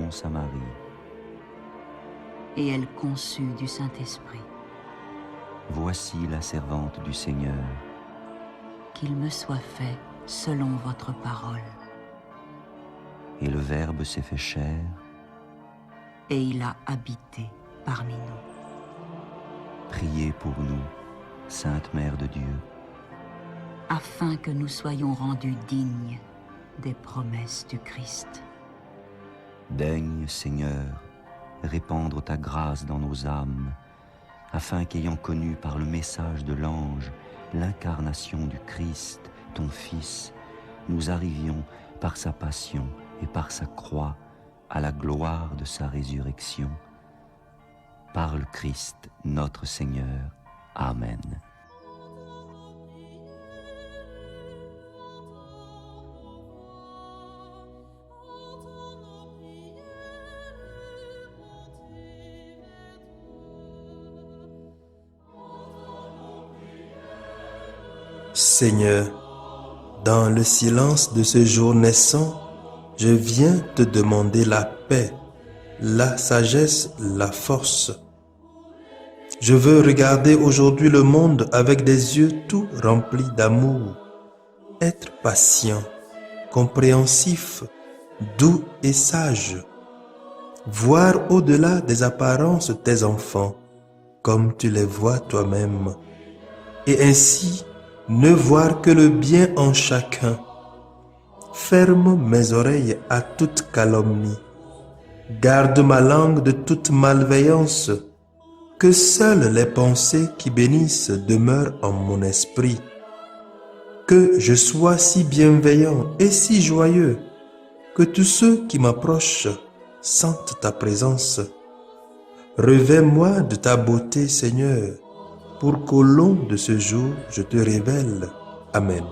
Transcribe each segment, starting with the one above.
annonce à Marie. Et elle conçut du Saint-Esprit. Voici la servante du Seigneur. Qu'il me soit fait selon votre parole. Et le Verbe s'est fait chair. Et il a habité parmi nous. Priez pour nous, Sainte Mère de Dieu, afin que nous soyons rendus dignes des promesses du Christ. Daigne, Seigneur, répandre ta grâce dans nos âmes, afin qu'ayant connu par le message de l'ange l'incarnation du Christ, ton Fils, nous arrivions par sa passion et par sa croix à la gloire de sa résurrection. Par le Christ, notre Seigneur. Amen. Seigneur, dans le silence de ce jour naissant, je viens te demander la paix, la sagesse, la force. Je veux regarder aujourd'hui le monde avec des yeux tout remplis d'amour, être patient, compréhensif, doux et sage, voir au-delà des apparences tes enfants, comme tu les vois toi-même, et ainsi ne voir que le bien en chacun. Ferme mes oreilles à toute calomnie. Garde ma langue de toute malveillance. Que seules les pensées qui bénissent demeurent en mon esprit. Que je sois si bienveillant et si joyeux que tous ceux qui m'approchent sentent ta présence. Revêts-moi de ta beauté, Seigneur, pour qu'au long de ce jour, je te révèle. Amen.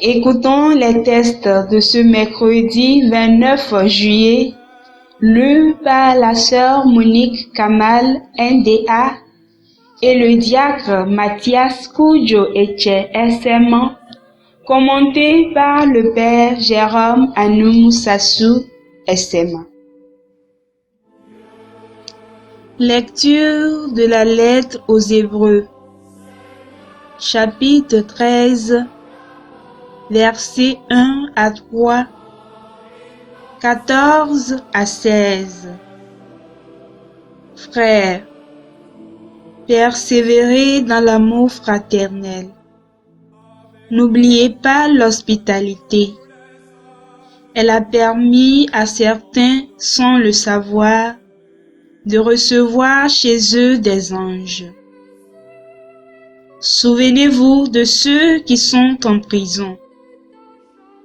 Écoutons les textes de ce mercredi 29 juillet, lus par la sœur Monique Kamal, NDA, et le diacre Mathias Koujo Eche SM, commenté par le père Jérôme Anoumousassou SM. Lecture de la lettre aux Hébreux, chapitre 13, versets 1 à 3, 14 à 16. Frères, persévérez dans l'amour fraternel. N'oubliez pas l'hospitalité. Elle a permis à certains, sans le savoir, de recevoir chez eux des anges. Souvenez-vous de ceux qui sont en prison,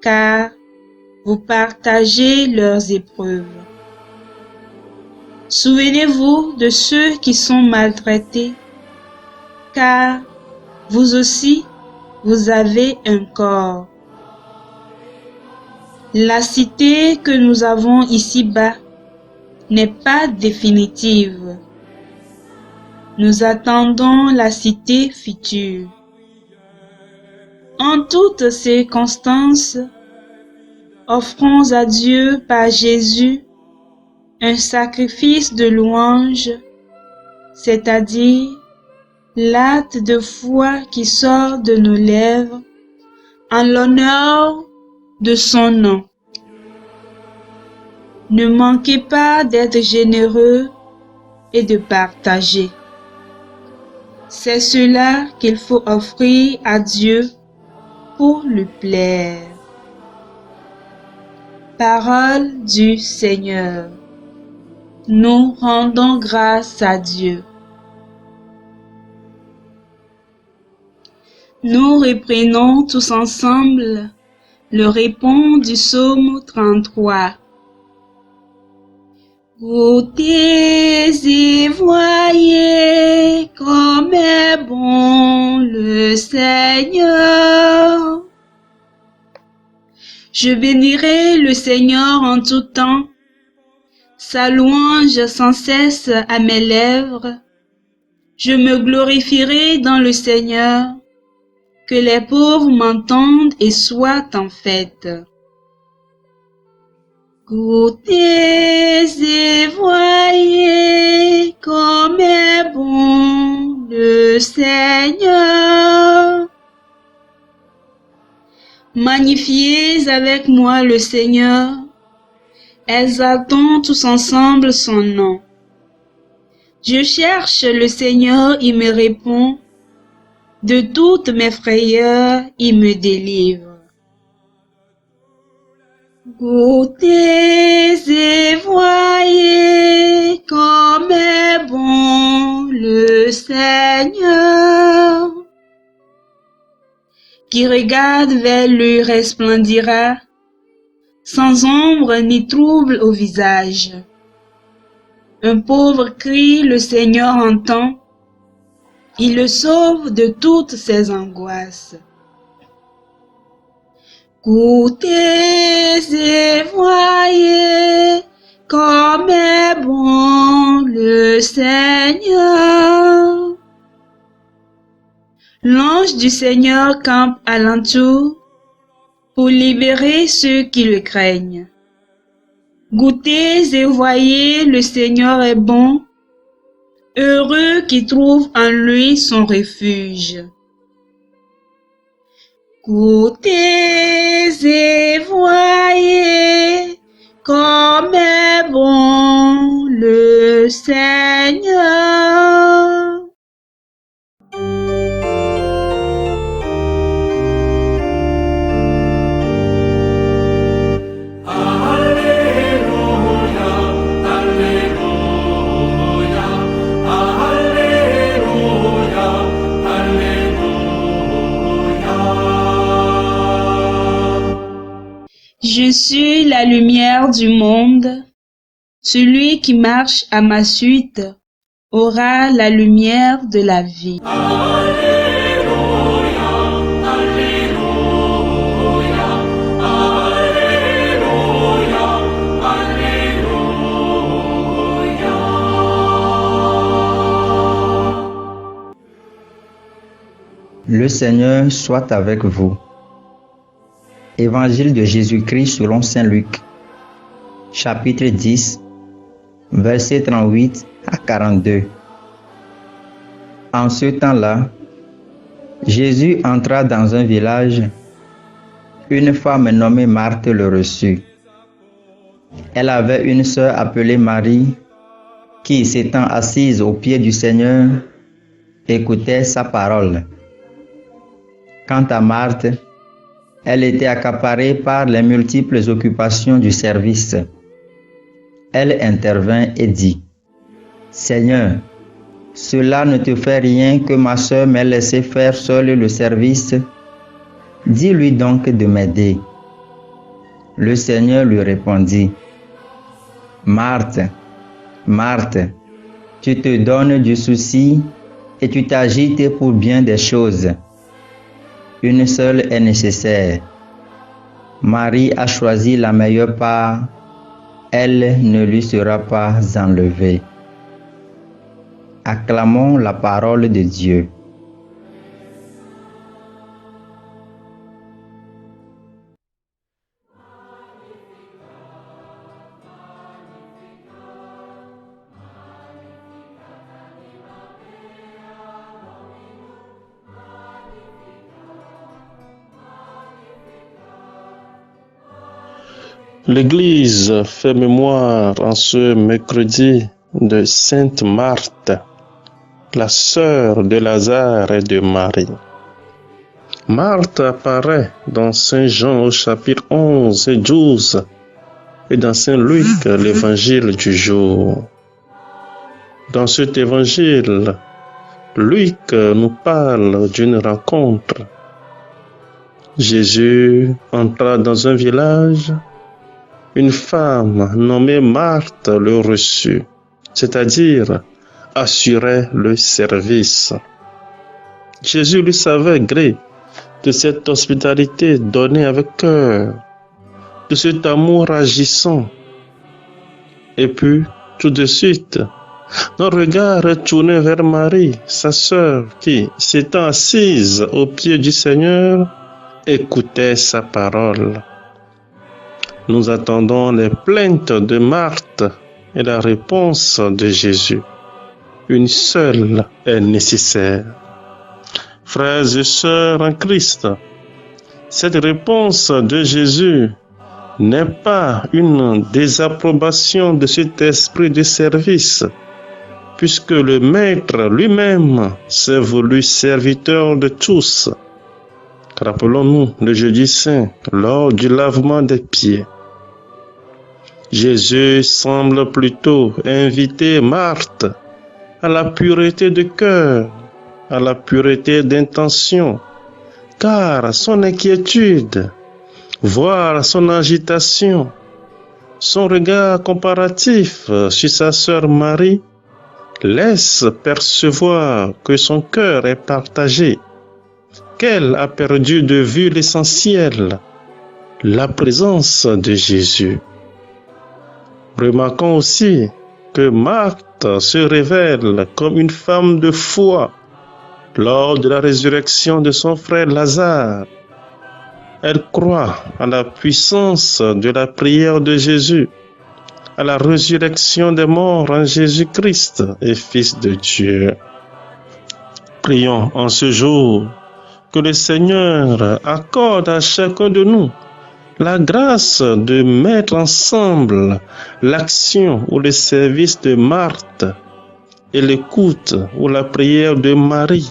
car vous partagez leurs épreuves. Souvenez-vous de ceux qui sont maltraités, car vous aussi, vous avez un corps. La cité que nous avons ici-bas n'est pas définitive. Nous attendons la cité future. En toutes circonstances, offrons à Dieu par Jésus un sacrifice de louange, c'est-à-dire l'acte de foi qui sort de nos lèvres en l'honneur de son nom. Ne manquez pas d'être généreux et de partager. C'est cela qu'il faut offrir à Dieu pour lui plaire. Parole du Seigneur. Nous rendons grâce à Dieu. Nous reprenons tous ensemble le répond du psaume 33. Goûtez et voyez comme est bon le Seigneur. Je bénirai le Seigneur en tout temps, sa louange sans cesse à mes lèvres. Je me glorifierai dans le Seigneur, que les pauvres m'entendent et soient en fête. Goûtez et voyez comme est bon le Seigneur. Magnifiez avec moi le Seigneur, exaltons tous ensemble son nom. Je cherche le Seigneur, il me répond, de toutes mes frayeurs, il me délivre. Goûtez et voyez comme est bon le Seigneur. Qui regarde vers lui resplendira, sans ombre ni trouble au visage. Un pauvre crie, le Seigneur entend, il le sauve de toutes ses angoisses. Goûtez et voyez comme est bon le Seigneur. L'ange du Seigneur campe alentour pour libérer ceux qui le craignent. Goûtez et voyez, le Seigneur est bon, heureux qui trouve en lui son refuge. Goûtez et voyez comme est bon le Seigneur. Je suis la lumière du monde. Celui qui marche à ma suite aura la lumière de la vie. Le Seigneur soit avec vous. Évangile de Jésus-Christ selon saint Luc, chapitre 10, versets 38 à 42. En ce temps-là, Jésus entra dans un village. Une femme nommée Marthe le reçut. Elle avait une sœur appelée Marie, qui, s'étant assise aux pieds du Seigneur, écoutait sa parole. Quant à Marthe, elle était accaparée par les multiples occupations du service. Elle intervint et dit, « Seigneur, cela ne te fait rien que ma sœur m'ait laissé faire seule le service. Dis-lui donc de m'aider. » Le Seigneur lui répondit, « Marthe, Marthe, tu te donnes du souci et tu t'agites pour bien des choses. Une seule est nécessaire. Marie a choisi la meilleure part, elle ne lui sera pas enlevée. » Acclamons la parole de Dieu. L'Église fait mémoire en ce mercredi de Sainte Marthe, la sœur de Lazare et de Marie. Marthe apparaît dans Saint Jean au chapitre 11 et 12 et dans Saint Luc, l'évangile du jour. Dans cet évangile, Luc nous parle d'une rencontre. Jésus entra dans un village. une femme nommée Marthe le reçut, c'est-à-dire assurait le service. Jésus lui savait gré de cette hospitalité donnée avec cœur, de cet amour agissant. Et puis, tout de suite, notre regard est tourné vers Marie, sa sœur, qui, s'étant assise aux pieds du Seigneur, écoutait sa parole. Nous attendons les plaintes de Marthe et la réponse de Jésus. Une seule est nécessaire. Frères et sœurs en Christ, cette réponse de Jésus n'est pas une désapprobation de cet esprit de service, puisque le Maître lui-même s'est voulu serviteur de tous. Rappelons-nous le jeudi saint, lors du lavement des pieds. Jésus semble plutôt inviter Marthe à la pureté de cœur, à la pureté d'intention, car son inquiétude, voire son agitation, son regard comparatif sur sa sœur Marie, laisse percevoir que son cœur est partagé, qu'elle a perdu de vue l'essentiel, la présence de Jésus. Remarquons aussi que Marthe se révèle comme une femme de foi lors de la résurrection de son frère Lazare. Elle croit à la puissance de la prière de Jésus, à la résurrection des morts en Jésus-Christ et Fils de Dieu. Prions en ce jour que le Seigneur accorde à chacun de nous la grâce de mettre ensemble l'action ou le service de Marthe et l'écoute ou la prière de Marie,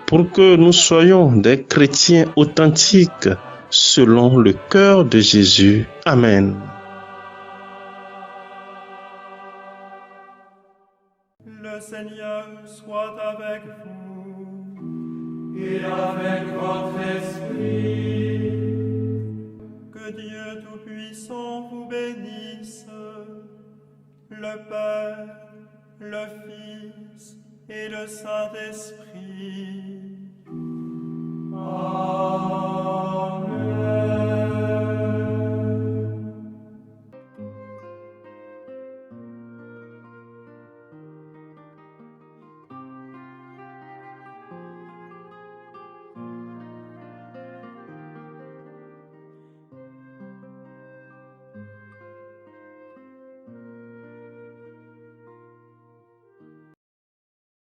pour que nous soyons des chrétiens authentiques selon le cœur de Jésus. Amen. Le Seigneur soit avec vous et avec votre esprit. Que Dieu Tout-Puissant vous bénisse, le Père, le Fils et le Saint-Esprit.